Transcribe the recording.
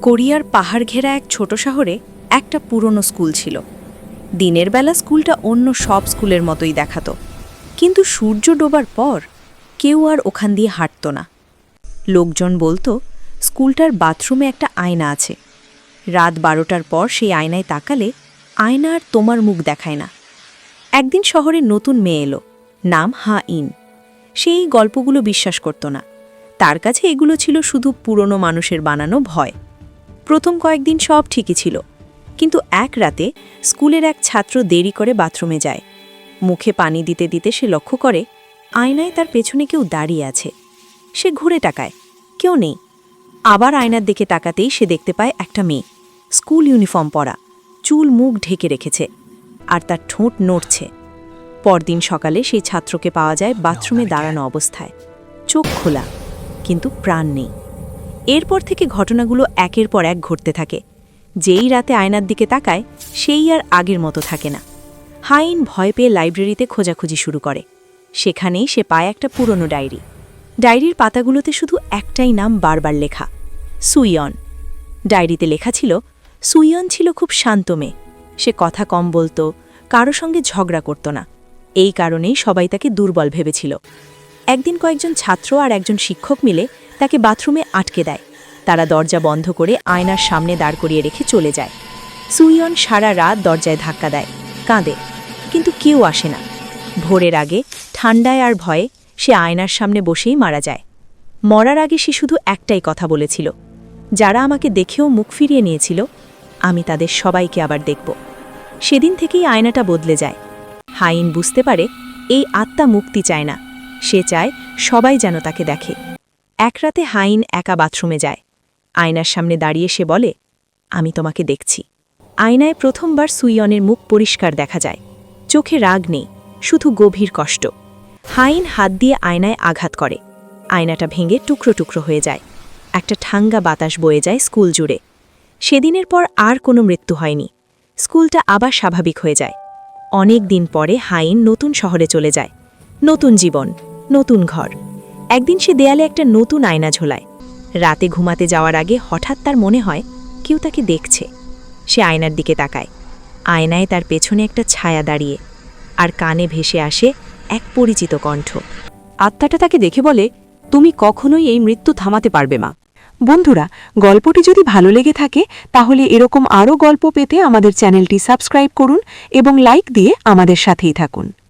কোরিয়ার পাহাড় ঘেরা এক ছোট শহরে একটা পুরনো স্কুল ছিল। দিনের বেলা স্কুলটা অন্য সব স্কুলের মতোই দেখাতো, কিন্তু সূর্য ডোবার পর কেউ আর ওখান দিয়ে হাঁটত না। লোকজন বলতো স্কুলটার বাথরুমে একটা আয়না আছে। রাত 12টার পর সেই আয়নায় তাকালে আয়না আর তোমার মুখ দেখায় না। একদিন শহরে নতুন মেয়ে এলো, নাম হা ইন। সেই গল্পগুলো বিশ্বাস করত না। তার কাছে এগুলো ছিল শুধু পুরনো মানুষের বানানো ভয়। প্রথম কয়েকদিন সব ঠিকই ছিল, কিন্তু এক রাতে স্কুলের এক ছাত্র দেরি করে বাথরুমে যায়। মুখে পানি দিতে দিতে সে লক্ষ্য করে আয়নায় তার পেছনে কেউ দাঁড়িয়ে আছে। সে ঘুরে তাকায়, কেউ নেই। আবার আয়নার দিকে তাকাতেই সে দেখতে পায় একটা মেয়ে, স্কুল ইউনিফর্ম পরা, চুল মুখ ঢেকে রেখেছে, আর তার ঠোঁট নড়ছে। পরদিন সকালে সেই ছাত্রকে পাওয়া যায় বাথরুমে দাঁড়ানো অবস্থায়, চোখ খোলা, কিন্তু প্রাণ নেই। এরপর থেকে ঘটনাগুলো একের পর এক ঘটতে থাকে। যেই রাতে আয়নার দিকে তাকায় সেই আর আগের মতো থাকে না। হাইন ভয় পেয়ে লাইব্রেরিতে খোঁজাখুঁজি শুরু করে। সেখানেই সে পায় একটা পুরনো ডায়েরি। ডায়েরির পাতাগুলোতে শুধু একটাই নাম বারবার লেখা, সুইয়ন। ডায়েরিতে লেখা ছিল, সুইয়ন ছিল খুব শান্ত মেয়ে। সে কথা কম বলতো, কারো সঙ্গে ঝগড়া করত না। এই কারণেই সবাই তাকে দুর্বল ভেবেছিল। একদিন কয়েকজন ছাত্র আর একজন শিক্ষক মিলে তাকে বাথরুমে আটকে দেয়। তারা দরজা বন্ধ করে আয়নার সামনে দাঁড় করিয়ে রেখে চলে যায়। সুইয়ন সারা রাত দরজায় ধাক্কা দেয়, কাঁদে, কিন্তু কেউ আসে না। ভোরের আগে ঠান্ডায় আর ভয়ে সে আয়নার সামনে বসেই মারা যায়। মরার আগে সে শুধু একটাই কথা বলেছিল, যারা আমাকে দেখেও মুখ ফিরিয়ে নিয়েছিল, আমি তাদের সবাইকে আবার দেখব। সেদিন থেকেই আয়নাটা বদলে যায়। হাইন বুঝতে পারে এই আত্মা মুক্তি চায় না, সে চায় সবাই যেন তাকে দেখে। এক রাতে হাইন একা বাথরুমে যায়। আয়নার সামনে দাঁড়িয়ে সে বলে, আমি তোমাকে দেখছি। আয়নায় প্রথমবার সুইয়নের মুখ পরিষ্কার দেখা যায়। চোখে রাগ নেই, শুধু গভীর কষ্ট। হাইন হাত দিয়ে আয়নায় আঘাত করে। আয়নাটা ভেঙে টুকরো টুকরো হয়ে যায়। একটা ঠান্ডা বাতাস বয়ে যায় স্কুল জুড়ে। সেদিনের পর আর কোনো মৃত্যু হয়নি। স্কুলটা আবার স্বাভাবিক হয়ে যায়। অনেক দিন পরে হাইন নতুন শহরে চলে যায়। নতুন জীবন, নতুন ঘর। একদিন সে দেয়ালে একটা নতুন আয়না ঝোলায়। রাতে ঘুমাতে যাওয়ার আগে হঠাৎ তার মনে হয় কেউ তাকে দেখছে। সে আয়নার দিকে তাকায়। আয়নায় তার পেছনে একটা ছায়া দাঁড়িয়ে, আর কানে ভেসে আসে এক পরিচিত কণ্ঠ। আত্মাটা তাকে দেখে বলে, তুমি কখনোই এই মৃত্যু থামাতে পারবে মা। বন্ধুরা, গল্পটি যদি ভালো লেগে থাকে তাহলে এরকম আরও গল্প পেতে আমাদের চ্যানেলটি সাবস্ক্রাইব করুন এবং লাইক দিয়ে আমাদের সাথেই থাকুন।